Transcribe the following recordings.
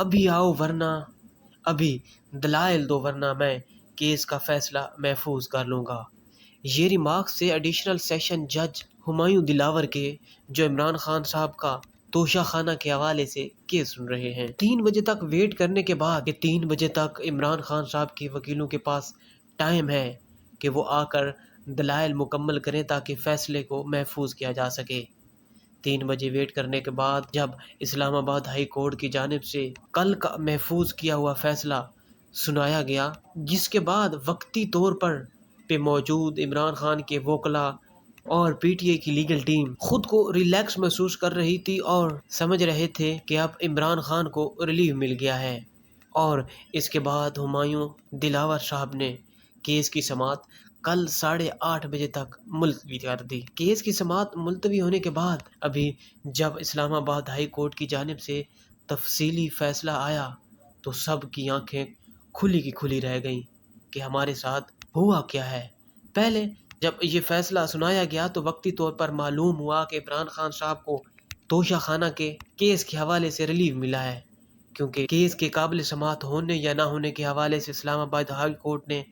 ابھی آؤ ورنہ ابھی دلائل دو ورنہ میں کیس کا فیصلہ محفوظ کر لوں گا۔ یہ ریمارکس سے ایڈیشنل سیشن جج ہمایوں دلاور کے، جو عمران خان صاحب کا توشہ خانہ کے حوالے سے کیس سن رہے ہیں۔ 3 بجے تک ویٹ کرنے کے بعد کہ 3 بجے تک عمران خان صاحب کے وکیلوں کے پاس ٹائم ہے کہ وہ آ کر دلائل مکمل کریں تاکہ فیصلے کو محفوظ کیا جا سکے۔ 3 بجے ویٹ کرنے کے بعد جب اسلام آباد ہائی کورٹ کی جانب سے کل کا محفوظ کیا ہوا فیصلہ سنایا گیا، جس کے بعد وقتی طور پر پہ موجود عمران خان کے وکلاء اور پی ٹی آئی کی لیگل ٹیم خود کو ریلیکس محسوس کر رہی تھی اور سمجھ رہے تھے کہ اب عمران خان کو ریلیف مل گیا ہے، اور اس کے بعد ہمایوں دلاور صاحب نے کیس کی سماعت کل 8:30 بجے تک ملتوی کر دی۔ کیس کی سماعت ملتوی ہونے کے بعد ابھی جب اسلام آباد ہائی کورٹ کی جانب سے تفصیلی فیصلہ آیا تو سب کی آنکھیں کھلی کی کھلی رہ گئیں کہ ہمارے ساتھ ہوا کیا ہے۔ پہلے جب یہ فیصلہ سنایا گیا تو وقتی طور پر معلوم ہوا کہ عمران خان صاحب کو توشہ خانہ کے کیس کے حوالے سے ریلیف ملا ہے، کیونکہ کیس کے قابل سماعت ہونے یا نہ ہونے کے حوالے سے اسلام آباد ہائی کورٹ نے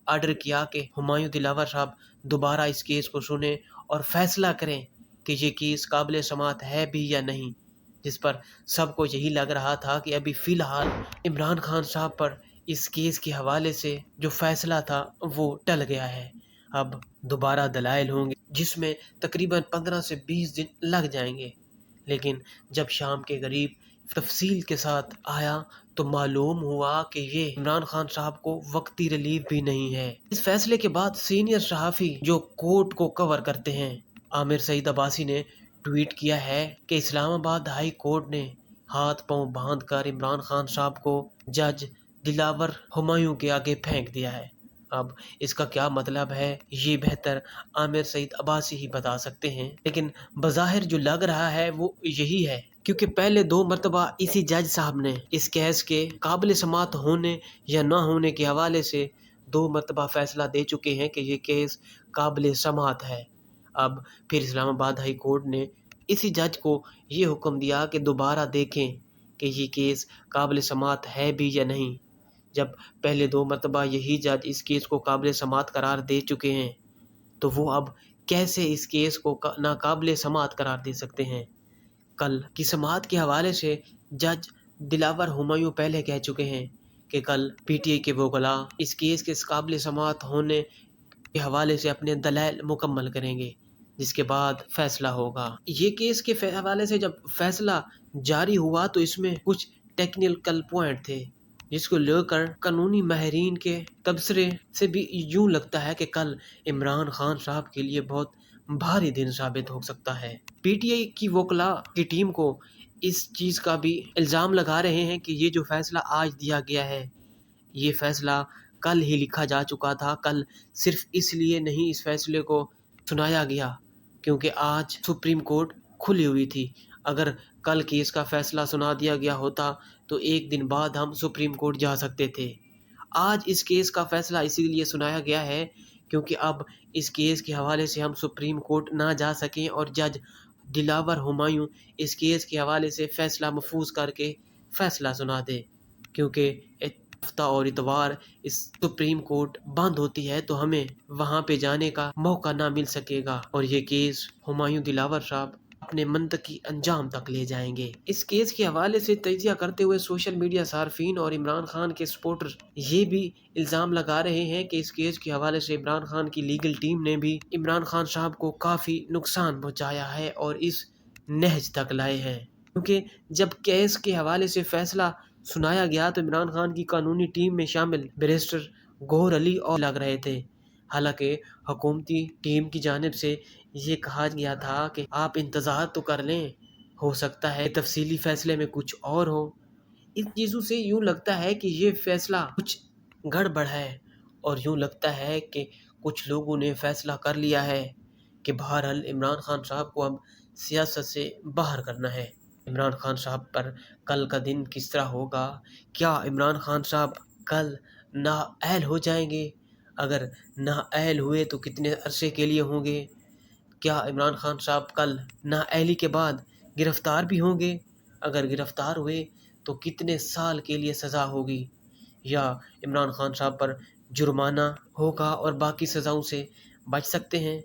آرڈر کیا کہ ہمایوں دلاور صاحب دوبارہ اس کیس کو سنیں اور فیصلہ کریں کہ یہ کیس قابل سماعت ہے بھی یا نہیں، جس پر سب کو یہی لگ رہا تھا کہ ابھی فی الحال عمران خان صاحب پر اس کیس کے حوالے سے جو فیصلہ تھا وہ ٹل گیا ہے۔ اب دوبارہ دلائل ہوں گے جس میں تقریباً 15 سے 20 دن لگ جائیں گے، لیکن جب شام کے قریب تفصیل کے ساتھ آیا تو معلوم ہوا کہ یہ عمران خان صاحب کو وقتی ریلیف بھی نہیں ہے۔ اس فیصلے کے بعد سینئر صحافی جو کورٹ کو کور کرتے ہیں، عامر سعید عباسی نے ٹویٹ کیا ہے کہ اسلام آباد ہائی کورٹ نے ہاتھ پاؤں باندھ کر عمران خان صاحب کو جج دلاور ہمایوں کے آگے پھینک دیا ہے۔ اب اس کا کیا مطلب ہے یہ بہتر عامر سعید عباسی ہی بتا سکتے ہیں، لیکن بظاہر جو لگ رہا ہے وہ یہی ہے، کیونکہ پہلے 2 مرتبہ اسی جج صاحب نے اس کیس کے قابل سماعت ہونے یا نہ ہونے کے حوالے سے 2 مرتبہ فیصلہ دے چکے ہیں کہ یہ کیس قابل سماعت ہے۔ اب پھر اسلام آباد ہائی کورٹ نے اسی جج کو یہ حکم دیا کہ دوبارہ دیکھیں کہ یہ کیس قابل سماعت ہے بھی یا نہیں۔ جب پہلے 2 مرتبہ یہی جج اس کیس کو قابل سماعت قرار دے چکے ہیں تو وہ اب کیسے اس کیس کو ناقابل سماعت قرار دے سکتے ہیں؟ کل کی سماعت کے حوالے سے جج دلاور ہمایوں پہلے کہہ چکے ہیں کہ کل پی ٹی آئی کے وکلاء اس کیس کے قابل سماعت ہونے کے حوالے سے اپنے دلائل مکمل کریں گے، جس کے بعد فیصلہ ہوگا۔ یہ کیس کے حوالے سے جب فیصلہ جاری ہوا تو اس میں کچھ ٹیکنیکل پوائنٹ تھے جس کو لے کر قانونی ماہرین کے تبصرے سے بھی یوں لگتا ہے کہ کل عمران خان صاحب کے لیے بہت بھاری دن ثابت ہو سکتا ہے۔ پی ٹی آئی کی وکلاء کی ٹیم کو اس چیز کا بھی الزام لگا رہے ہیں کہ یہ جو فیصلہ آج دیا گیا ہے یہ فیصلہ کل ہی لکھا جا چکا تھا۔ کل صرف اس لیے نہیں اس فیصلے کو سنایا گیا کیونکہ آج سپریم کورٹ کھلی ہوئی تھی۔ اگر کل کیس کا فیصلہ سنا دیا گیا ہوتا تو ایک دن بعد ہم سپریم کورٹ جا سکتے تھے۔ آج اس کیس کا فیصلہ اسی لیے سنایا گیا ہے کیونکہ اب اس کیس کے حوالے سے ہم سپریم کورٹ نہ جا سکیں اور جج دلاور ہمایوں اس کیس کے حوالے سے فیصلہ محفوظ کر کے فیصلہ سنا دے، کیونکہ ہفتہ اور اتوار اس سپریم کورٹ بند ہوتی ہے تو ہمیں وہاں پہ جانے کا موقع نہ مل سکے گا اور یہ کیس ہمایوں دلاور صاحب اپنے منطقی انجام تک لے جائیں گے۔ اس کیس کے حوالے سے تجزیہ کرتے ہوئے سوشل میڈیا صارفین اور عمران خان کے سپورٹرز یہ بھی الزام لگا رہے ہیں کہ اس کیس کے حوالے سے عمران خان کی لیگل ٹیم نے بھی عمران خان صاحب کو کافی نقصان پہنچایا ہے اور اس نہج تک لائے ہیں، کیونکہ جب کیس کے حوالے سے فیصلہ سنایا گیا تو عمران خان کی قانونی ٹیم میں شامل بیرسٹر گوہر علی اور لگ رہے تھے، حالانکہ حکومتی ٹیم کی جانب سے یہ کہا گیا تھا کہ آپ انتظار تو کر لیں، ہو سکتا ہے تفصیلی فیصلے میں کچھ اور ہو۔ ان چیزوں سے یوں لگتا ہے کہ یہ فیصلہ کچھ گڑبڑ ہے اور یوں لگتا ہے کہ کچھ لوگوں نے فیصلہ کر لیا ہے کہ بہرحال عمران خان صاحب کو اب سیاست سے باہر کرنا ہے۔ عمران خان صاحب پر کل کا دن کس طرح ہوگا؟ کیا عمران خان صاحب کل نااہل ہو جائیں گے؟ اگر نااہل ہوئے تو کتنے عرصے کے لیے ہوں گے؟ کیا عمران خان صاحب کل نااہلی کے بعد گرفتار بھی ہوں گے؟ اگر گرفتار ہوئے تو کتنے سال کے لیے سزا ہوگی، یا عمران خان صاحب پر جرمانہ ہوگا اور باقی سزاؤں سے بچ سکتے ہیں؟